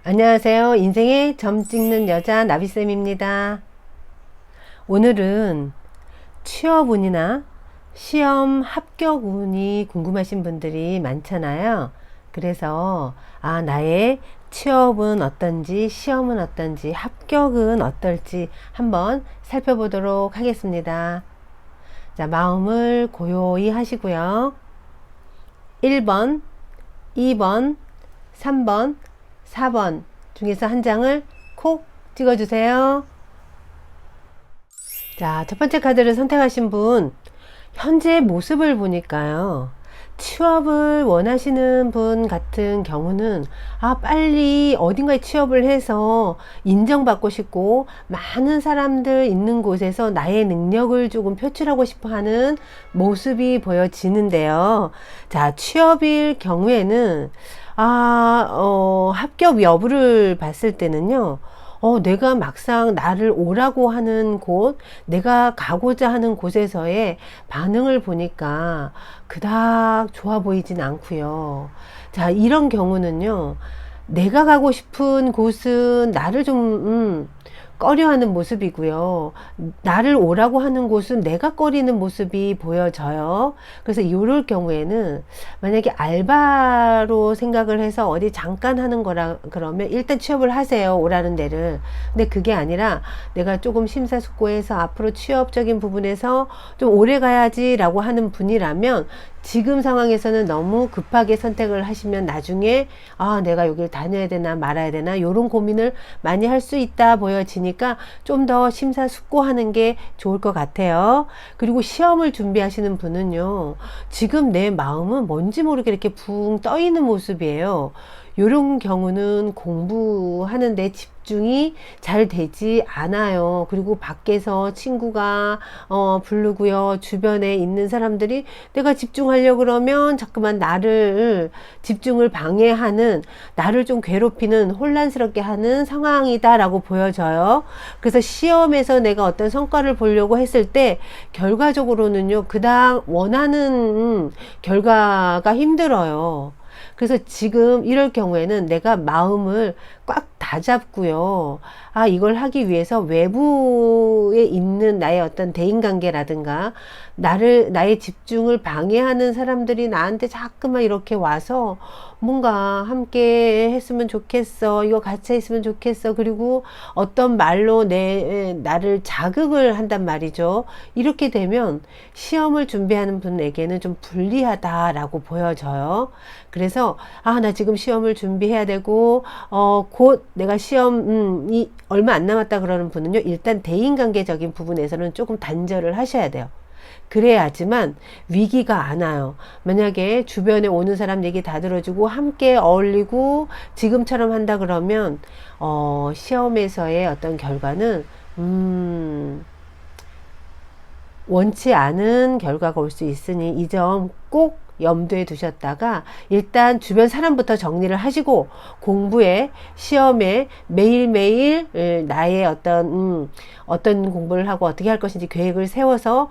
안녕하세요. 인생의 점 찍는 여자 나비쌤입니다. 오늘은 취업운이나 시험 합격운이 궁금하신 분들이 많잖아요. 그래서 나의 취업은 어떤지, 시험은 어떤지, 합격은 어떨지 한번 살펴보도록 하겠습니다. 자, 마음을 고요히 하시고요. 1번, 2번, 3번, 4번 중에서 한 장을 콕 찍어주세요. 자, 첫 번째 카드를 선택하신 분, 현재의 모습을 보니까요. 취업을 원하시는 분 같은 경우는 빨리 어딘가에 취업을 해서 인정받고 싶고 많은 사람들 있는 곳에서 나의 능력을 조금 표출하고 싶어 하는 모습이 보여지는데요. 자, 취업일 경우에는 합격 여부를 봤을 때는요. 내가 막상 나를 오라고 하는 곳, 내가 가고자 하는 곳에서의 반응을 보니까 그닥 좋아 보이진 않고요. 자, 이런 경우는요. 내가 가고 싶은 곳은 나를 좀 꺼려하는 모습이고요. 나를 오라고 하는 곳은 내가 꺼리는 모습이 보여져요. 그래서 이럴 경우에는 만약에 알바로 생각을 해서 어디 잠깐 하는 거라 그러면 일단 취업을 하세요. 오라는 데를. 근데 그게 아니라 내가 조금 심사숙고해서 앞으로 취업적인 부분에서 좀 오래 가야지라고 하는 분이라면 지금 상황에서는 너무 급하게 선택을 하시면 나중에 내가 여기를 다녀야 되나 말아야 되나 이런 고민을 많이 할 수 있다 보여지니까 좀 더 심사숙고하는 게 좋을 것 같아요. 그리고 시험을 준비하시는 분은요, 지금 내 마음은 뭔지 모르게 이렇게 붕 떠 있는 모습이에요. 이런 경우는 공부하는데 집중이 잘 되지 않아요. 그리고 밖에서 친구가 부르고요. 주변에 있는 사람들이 내가 집중하려고 그러면 자꾸만 나를 집중을 방해하는, 나를 좀 괴롭히는, 혼란스럽게 하는 상황이다라고 보여져요. 그래서 시험에서 내가 어떤 성과를 보려고 했을 때 결과적으로는요, 그닥 원하는 결과가 힘들어요. 그래서 지금 이럴 경우에는 내가 마음을 꽉 다잡고요. 이걸 하기 위해서 외부에 있는 나의 어떤 대인관계라든가 나의 집중을 방해하는 사람들이 나한테 자꾸만 이렇게 와서 뭔가 함께 했으면 좋겠어. 이거 같이 했으면 좋겠어. 그리고 어떤 말로 나를 자극을 한단 말이죠. 이렇게 되면 시험을 준비하는 분에게는 좀 불리하다라고 보여져요. 그래서 나 지금 시험을 준비해야 되고 곧 내가 시험이 얼마 안 남았다 그러는 분은요, 일단 대인관계적인 부분에서는 조금 단절을 하셔야 돼요. 그래야지만 위기가 안 와요. 만약에 주변에 오는 사람 얘기 다 들어주고 함께 어울리고 지금처럼 한다 그러면 시험에서의 어떤 결과는 원치 않은 결과가 올 수 있으니 이 점 꼭 염두에 두셨다가 일단 주변 사람부터 정리를 하시고 공부에, 시험에 매일매일 나의 어떤 공부를 하고 어떻게 할 것인지 계획을 세워서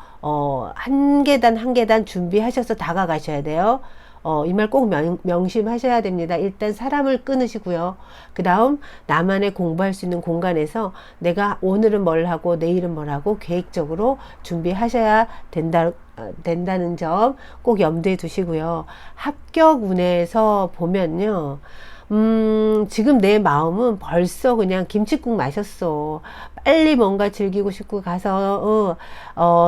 한 계단 한 계단 준비하셔서 다가가셔야 돼요. 이 말 꼭 명심하셔야 됩니다. 일단 사람을 끊으시고요. 그 다음 나만의 공부할 수 있는 공간에서 내가 오늘은 뭘 하고 내일은 뭘 하고 계획적으로 준비하셔야 된다는 점 꼭 염두에 두시고요. 합격운에서 보면요. 지금 내 마음은 벌써 그냥 김칫국 마셨어. 빨리 뭔가 즐기고 싶고 가서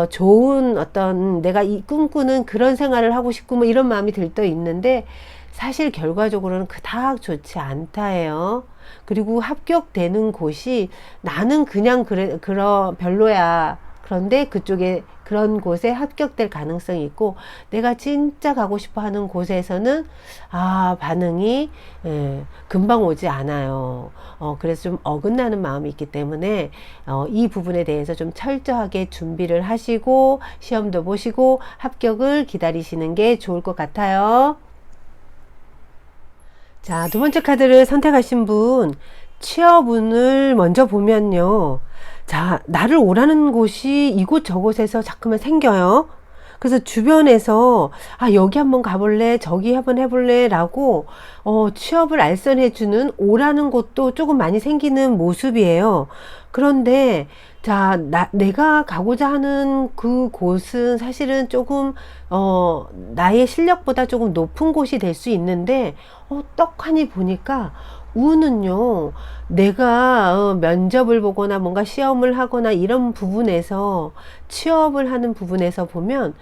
좋은 어떤 내가 꿈꾸는 그런 생활을 하고 싶고 뭐 이런 마음이 들떠 있는데 사실 결과적으로는 그닥 좋지 않다예요. 그리고 합격되는 곳이 나는 그냥 별로야. 그런데 그쪽에 그런 곳에 합격될 가능성이 있고 내가 진짜 가고 싶어 하는 곳에서는 반응이 금방 오지 않아요. 그래서 좀 어긋나는 마음이 있기 때문에 이 부분에 대해서 좀 철저하게 준비를 하시고 시험도 보시고 합격을 기다리시는 게 좋을 것 같아요. 자, 두 번째 카드를 선택하신 분, 취업운을 먼저 보면요. 자, 나를 오라는 곳이 이곳 저곳에서 자꾸만 생겨요. 그래서 주변에서 아, 여기 한번 가볼래? 저기 한번 해볼래? 라고 취업을 알선해주는 오라는 곳도 조금 많이 생기는 모습이에요. 그런데 자, 내가 가고자 하는 그 곳은 사실은 조금 나의 실력보다 조금 높은 곳이 될 수 있는데 떡하니 보니까 우는요, 내가 면접을 보거나 뭔가 시험을 하거나 이런 부분에서 취업을 하는 부분에서 보면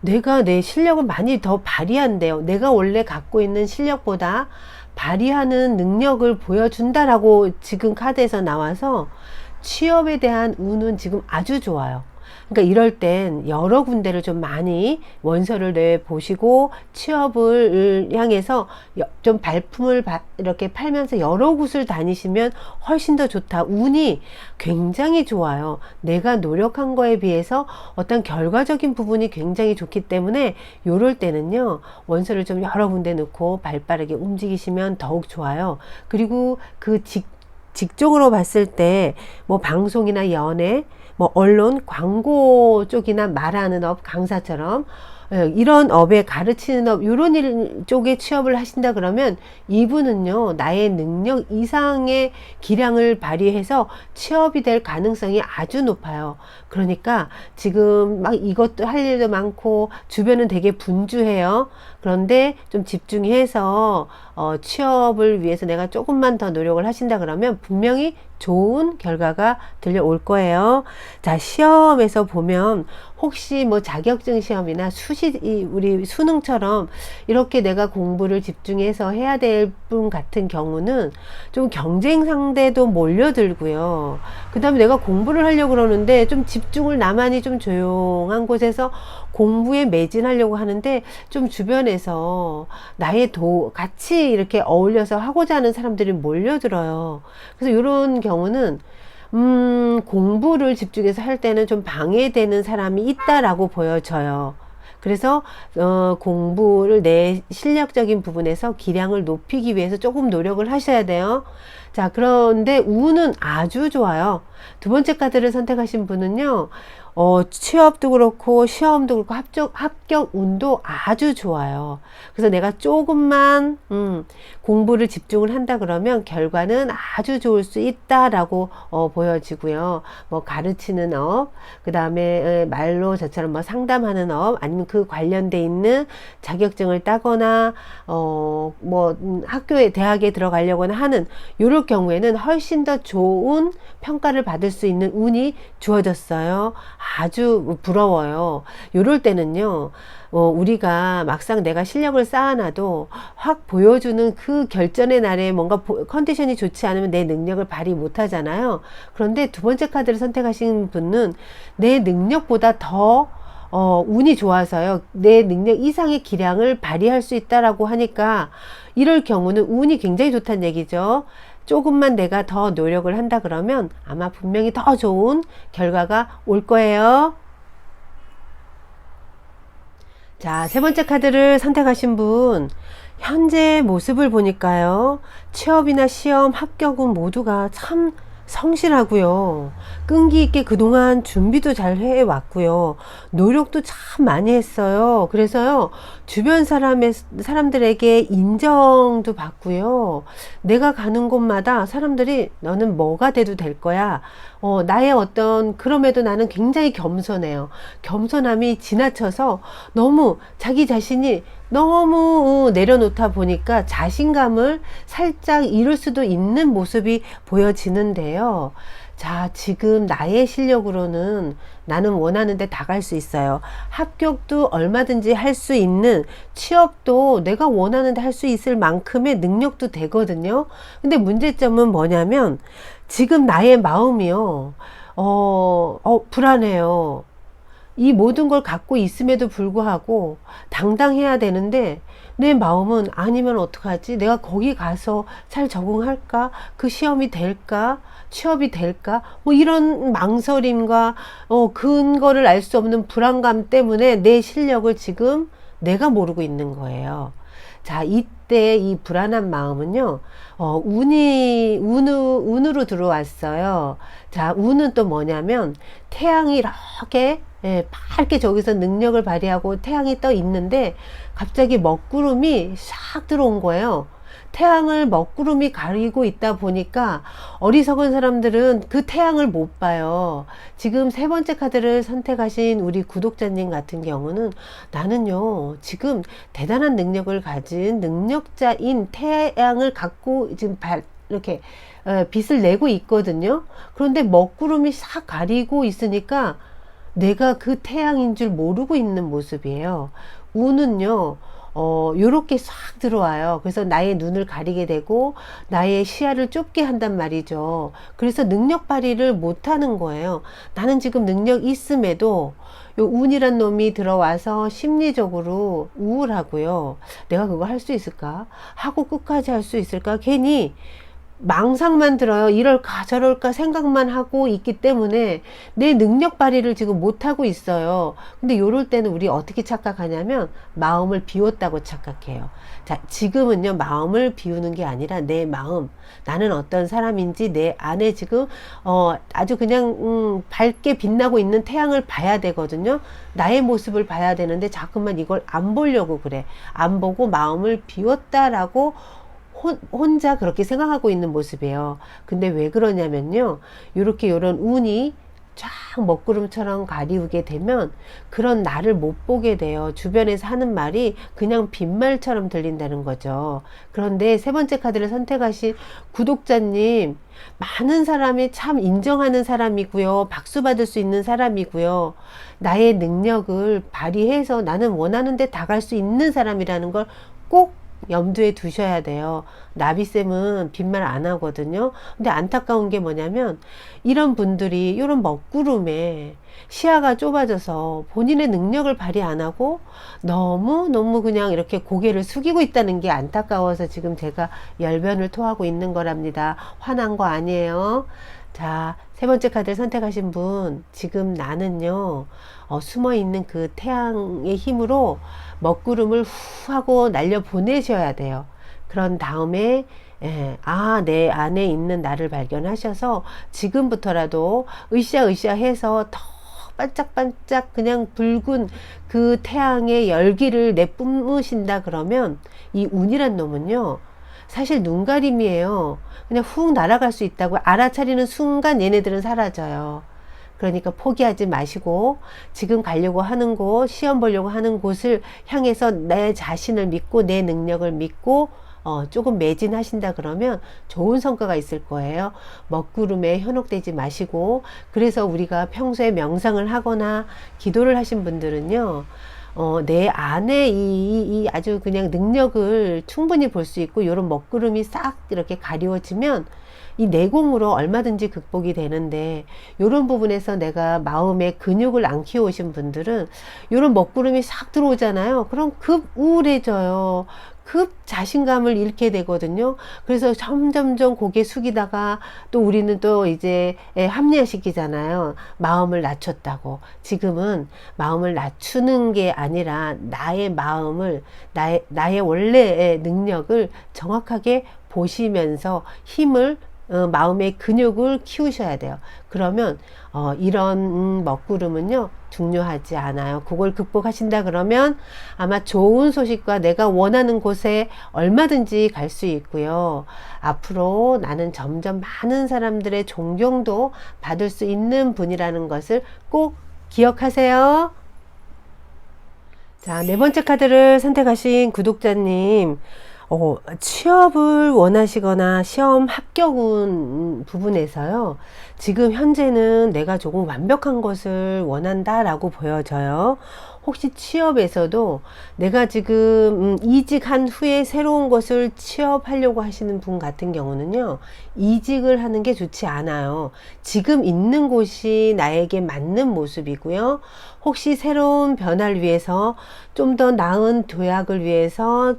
내가 내 실력을 많이 더 발휘한대요. 내가 원래 갖고 있는 실력보다 발휘하는 능력을 보여준다라고 지금 카드에서 나와서 취업에 대한 운은 지금 아주 좋아요. 그러니까 이럴 땐 여러 군데를 좀 많이 원서를 내보시고 취업을 향해서 좀 발품을 이렇게 팔면서 여러 곳을 다니시면 훨씬 더 좋다. 운이 굉장히 좋아요. 내가 노력한 거에 비해서 어떤 결과적인 부분이 굉장히 좋기 때문에 요럴 때는요, 원서를 좀 여러 군데 넣고 발빠르게 움직이시면 더욱 좋아요. 그리고 그 직종으로 봤을 때 뭐 방송이나 연예, 뭐 언론, 광고 쪽이나 말하는 업, 강사처럼 이런 업에 가르치는 업, 이런 일 쪽에 취업을 하신다 그러면 이분은요, 나의 능력 이상의 기량을 발휘해서 취업이 될 가능성이 아주 높아요. 그러니까 지금 막 이것도 할 일도 많고 주변은 되게 분주해요. 그런데 좀 집중해서 취업을 위해서 내가 조금만 더 노력을 하신다 그러면 분명히 좋은 결과가 들려올 거예요. 자, 시험에서 보면 혹시 뭐 자격증 시험이나 우리 수능처럼 이렇게 내가 공부를 집중해서 해야 될 분 같은 경우는 좀 경쟁 상대도 몰려들고요. 그 다음에 내가 공부를 하려고 그러는데 좀 집중을 나만이 좀 조용한 곳에서 공부에 매진하려고 하는데 좀 주변에서 나의 같이 이렇게 어울려서 하고자 하는 사람들이 몰려들어요. 그래서 이런 경우는 공부를 집중해서 할 때는 좀 방해되는 사람이 있다라고 보여져요. 그래서 공부를 내 실력적인 부분에서 기량을 높이기 위해서 조금 노력을 하셔야 돼요. 자, 그런데 운은 아주 좋아요. 두 번째 카드를 선택하신 분은요, 취업도 그렇고 시험도 그렇고 합격 운도 아주 좋아요. 그래서 내가 조금만 공부를 집중을 한다 그러면 결과는 아주 좋을 수 있다라고 보여지고요. 뭐 가르치는 업, 그 다음에 말로 저처럼 뭐 상담하는 업, 아니면 그 관련돼 있는 자격증을 따거나 학교에 대학에 들어가려거나 하는 이럴 경우에는 훨씬 더 좋은 평가를 받을 수 있는 운이 주어졌어요. 아주 부러워요. 요럴 때는요, 우리가 막상 내가 실력을 쌓아놔도 확 보여주는 그 결전의 날에 뭔가 컨디션이 좋지 않으면 내 능력을 발휘 못 하잖아요. 그런데 두 번째 카드를 선택하신 분은 내 능력보다 더 운이 좋아서요, 내 능력 이상의 기량을 발휘할 수 있다라고 하니까 이럴 경우는 운이 굉장히 좋다는 얘기죠. 조금만 내가 더 노력을 한다 그러면 아마 분명히 더 좋은 결과가 올 거예요. 자, 세 번째 카드를 선택하신 분, 현재 모습을 보니까요, 취업이나 시험, 합격은 모두가 참 성실하고요, 끈기 있게 그동안 준비도 잘 해왔고요, 노력도 참 많이 했어요. 그래서요, 주변 사람들에게 인정도 받고요, 내가 가는 곳마다 사람들이 너는 뭐가 돼도 될 거야, 나의 그럼에도 나는 굉장히 겸손해요. 겸손함이 지나쳐서 너무 자기 자신이 너무 내려놓다 보니까 자신감을 살짝 잃을 수도 있는 모습이 보여지는데요. 자, 지금 나의 실력으로는 나는 원하는 데 다 갈 수 있어요. 합격도 얼마든지 할 수 있는, 취업도 내가 원하는 데 할 수 있을 만큼의 능력도 되거든요. 근데 문제점은 뭐냐면 지금 나의 마음이요, 불안해요. 이 모든 걸 갖고 있음에도 불구하고 당당해야 되는데 내 마음은 아니면 어떡하지? 내가 거기 가서 잘 적응할까? 그 시험이 될까? 취업이 될까? 뭐 이런 망설임과 근거를 알 수 없는 불안감 때문에 내 실력을 지금 내가 모르고 있는 거예요. 자, 이때 이 불안한 마음은요, 운으로 들어왔어요. 자, 운은 또 뭐냐면, 태양이 이렇게, 예, 밝게 저기서 능력을 발휘하고 태양이 떠 있는데, 갑자기 먹구름이 싹 들어온 거예요. 태양을 먹구름이 가리고 있다 보니까 어리석은 사람들은 그 태양을 못 봐요. 지금 세 번째 카드를 선택하신 우리 구독자님 같은 경우는 나는요, 지금 대단한 능력을 가진 능력자인 태양을 갖고 지금 이렇게 빛을 내고 있거든요. 그런데 먹구름이 싹 가리고 있으니까 내가 그 태양인 줄 모르고 있는 모습이에요. 우는요, 요렇게 싹 들어와요. 그래서 나의 눈을 가리게 되고 나의 시야를 좁게 한단 말이죠. 그래서 능력 발휘를 못 하는 거예요. 나는 지금 능력 있음에도 요 운이란 놈이 들어와서 심리적으로 우울하고요. 내가 그거 할 수 있을까? 하고 끝까지 할 수 있을까? 괜히 망상만 들어요. 이럴까 저럴까 생각만 하고 있기 때문에 내 능력 발휘를 지금 못하고 있어요. 근데 요럴 때는 우리 어떻게 착각하냐면 마음을 비웠다고 착각해요. 자, 지금은요, 마음을 비우는 게 아니라 내 마음, 나는 어떤 사람인지 내 안에 지금 아주 그냥 밝게 빛나고 있는 태양을 봐야 되거든요. 나의 모습을 봐야 되는데 자꾸만 이걸 안 보려고 그래. 안 보고 마음을 비웠다라고 혼자 그렇게 생각하고 있는 모습이에요. 근데 왜 그러냐면요, 요렇게 요런 운이 쫙 먹구름처럼 가리우게 되면 그런 나를 못 보게 돼요. 주변에서 하는 말이 그냥 빈말처럼 들린다는 거죠. 그런데 세 번째 카드를 선택하신 구독자님, 많은 사람이 참 인정하는 사람이고요, 박수 받을 수 있는 사람이고요, 나의 능력을 발휘해서 나는 원하는 데 다 갈 수 있는 사람이라는 걸꼭 염두에 두셔야 돼요. 나비쌤은 빈말 안 하거든요. 근데 안타까운 게 뭐냐면 이런 분들이 이런 먹구름에 시야가 좁아져서 본인의 능력을 발휘 안 하고 너무 그냥 이렇게 고개를 숙이고 있다는 게 안타까워서 지금 제가 열변을 토하고 있는 거랍니다. 화난 거 아니에요. 자, 세 번째 카드를 선택하신 분, 지금 나는요, 숨어 있는 그 태양의 힘으로 먹구름을 후 하고 날려 보내셔야 돼요. 그런 다음에 내 안에 있는 나를 발견하셔서 지금부터라도 으쌰으쌰 해서 더 반짝반짝 그냥 붉은 그 태양의 열기를 내뿜으신다 그러면 이 운이란 놈은요, 사실 눈가림이에요. 그냥 훅 날아갈 수 있다고 알아차리는 순간 얘네들은 사라져요. 그러니까 포기하지 마시고 지금 가려고 하는 곳, 시험 보려고 하는 곳을 향해서 내 자신을 믿고 내 능력을 믿고 조금 매진하신다 그러면 좋은 성과가 있을 거예요. 먹구름에 현혹되지 마시고, 그래서 우리가 평소에 명상을 하거나 기도를 하신 분들은요, 내 안에 이 아주 그냥 능력을 충분히 볼 수 있고, 요런 먹구름이 싹 이렇게 가리워지면 이 내공으로 얼마든지 극복이 되는데, 요런 부분에서 내가 마음의 근육을 안 키워오신 분들은 요런 먹구름이 싹 들어오잖아요. 그럼 급 우울해져요. 급 자신감을 잃게 되거든요. 그래서 점점점 고개 숙이다가 또 우리는 또 이제 합리화시키잖아요. 마음을 낮췄다고. 지금은 마음을 낮추는 게 아니라 나의 마음을, 나의 원래의 능력을 정확하게 보시면서 힘을, 마음의 근육을 키우셔야 돼요. 그러면 이런 먹구름은요, 중요하지 않아요. 그걸 극복하신다 그러면 아마 좋은 소식과 내가 원하는 곳에 얼마든지 갈 수 있고요. 앞으로 나는 점점 많은 사람들의 존경도 받을 수 있는 분이라는 것을 꼭 기억하세요. 자, 네 번째 카드를 선택하신 구독자님, 취업을 원하시거나 시험 합격운 부분에서요, 지금 현재는 내가 조금 완벽한 것을 원한다라고 보여져요. 혹시 취업에서도 내가 지금 이직한 후에 새로운 것을 취업하려고 하시는 분 같은 경우는요, 이직을 하는 게 좋지 않아요. 지금 있는 곳이 나에게 맞는 모습이고요. 혹시 새로운 변화를 위해서 좀 더 나은 도약을 위해서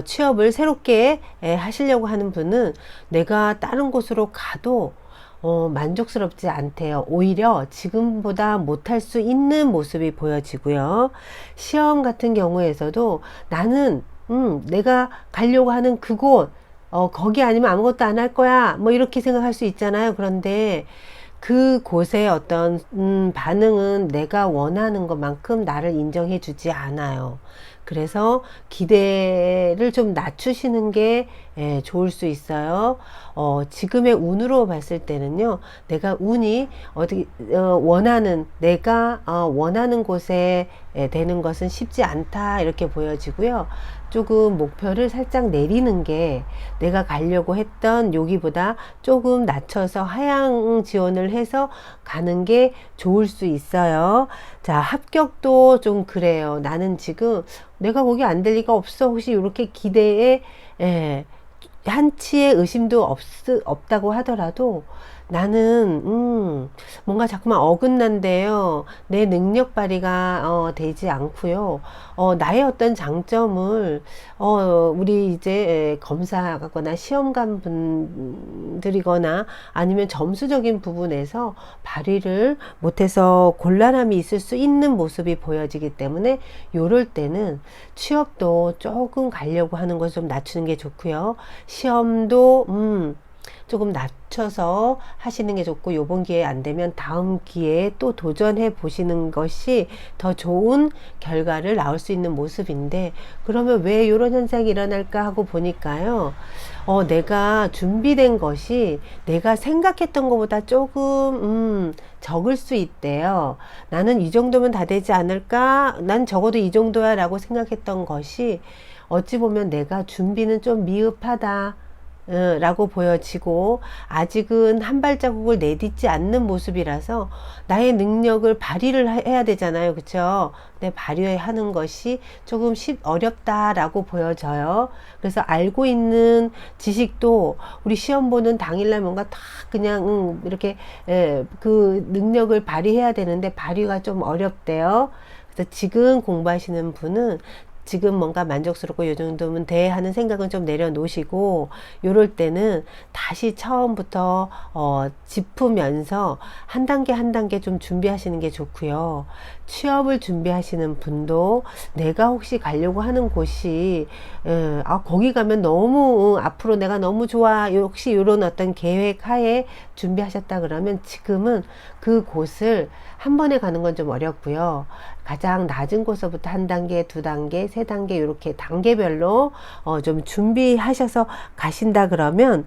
취업을 새롭게 하시려고 하는 분은 내가 다른 곳으로 가도 만족스럽지 않대요. 오히려 지금보다 못할 수 있는 모습이 보여지고요. 시험 같은 경우에서도 나는 내가 가려고 하는 그곳, 거기 아니면 아무것도 안 할 거야. 뭐 이렇게 생각할 수 있잖아요. 그런데 그곳의 어떤 반응은 내가 원하는 것만큼 나를 인정해 주지 않아요. 그래서 기대를 좀 낮추시는 게 좋을 수 있어요. 지금의 운으로 봤을 때는요, 내가 운이 어디 원하는 내가 원하는 곳에 되는 것은 쉽지 않다 이렇게 보여지고요. 조금 목표를 살짝 내리는 게 내가 가려고 했던 여기보다 조금 낮춰서 하향 지원을 해서 가는 게 좋을 수 있어요. 자, 합격도 좀 그래요. 나는 지금 내가 거기 안 될 리가 없어. 혹시 이렇게 기대에 한치의 의심도 없다고 하더라도 나는 뭔가 자꾸만 어긋난데요. 내 능력 발휘가 되지 않고요. 나의 어떤 장점을 우리 이제 검사하거나 시험관 분들이거나 아니면 점수적인 부분에서 발휘를 못해서 곤란함이 있을 수 있는 모습이 보여지기 때문에 요럴 때는 취업도 조금 가려고 하는 것을 좀 낮추는 게 좋고요. 시험도 조금 낮춰서 하시는 게 좋고, 요번 기회에 안 되면 다음 기회에 또 도전해 보시는 것이 더 좋은 결과를 낳을 수 있는 모습인데, 그러면 왜 이런 현상이 일어날까 하고 보니까요, 내가 준비된 것이 내가 생각했던 것보다 조금 적을 수 있대요. 나는 이 정도면 다 되지 않을까? 난 적어도 이 정도야 라고 생각했던 것이 어찌 보면 내가 준비는 좀 미흡하다 라고 보여지고, 아직은 한 발자국을 내딛지 않는 모습이라서 나의 능력을 발휘를 해야 되잖아요. 그쵸? 근데 발휘하는 것이 조금 어렵다라고 보여져요. 그래서 알고 있는 지식도 우리 시험 보는 당일날 뭔가 다 그냥 이렇게 그 능력을 발휘해야 되는데 발휘가 좀 어렵대요. 그래서 지금 공부하시는 분은 지금 뭔가 만족스럽고 요 정도면 돼 하는 생각은 좀 내려놓으시고, 요럴 때는 다시 처음부터 짚으면서 한 단계 한 단계 좀 준비하시는 게 좋고요. 취업을 준비하시는 분도 내가 혹시 가려고 하는 곳이 거기 가면 너무 앞으로 내가 너무 좋아, 혹시 이런 어떤 계획 하에 준비하셨다 그러면 지금은 그 곳을 한 번에 가는 건 좀 어렵고요. 가장 낮은 곳서부터 한 단계, 두 단계, 세 단계 이렇게 단계별로 좀 준비하셔서 가신다 그러면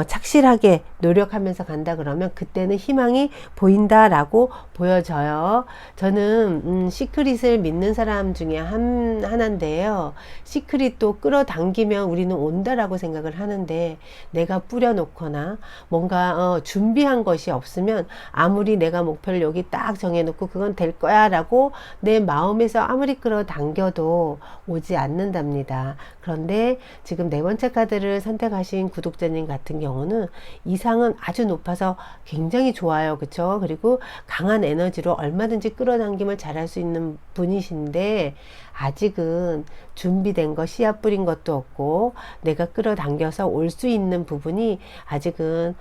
착실하게 노력하면서 간다 그러면 그때는 희망이 보인다라고 보여져요. 저는 시크릿을 믿는 사람 중에 하나인데요. 시크릿도 끌어당기면 우리는 온다라고 생각을 하는데, 내가 뿌려놓거나 뭔가 준비한 것이 없으면 아무리 내가 목표를 여기 딱 정해놓고 그건 될 거야 라고 내 마음에서 아무리 끌어당겨도 오지 않는답니다. 그런데 지금 네 번째 카드를 선택하신 구독자님 같은 경우는 이상은 아주 높아서 굉장히 좋아요. 그쵸? 그리고 강한 에너지로 얼마든지 끌어당김을 잘할 수 있는 분이신데, 아직은 준비된 거 씨앗 뿌린 것도 없고 내가 끌어당겨서 올 수 있는 부분이 아직은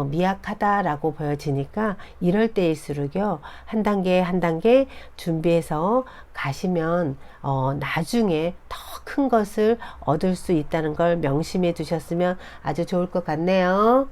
미약하다라고 보여지니까, 이럴 때일수록요 한 단계 한 단계 준비해서 가시면 나중에 더 큰 것을 얻을 수 있다는 걸 명심해 두셨으면 아주 좋을 것 같네요.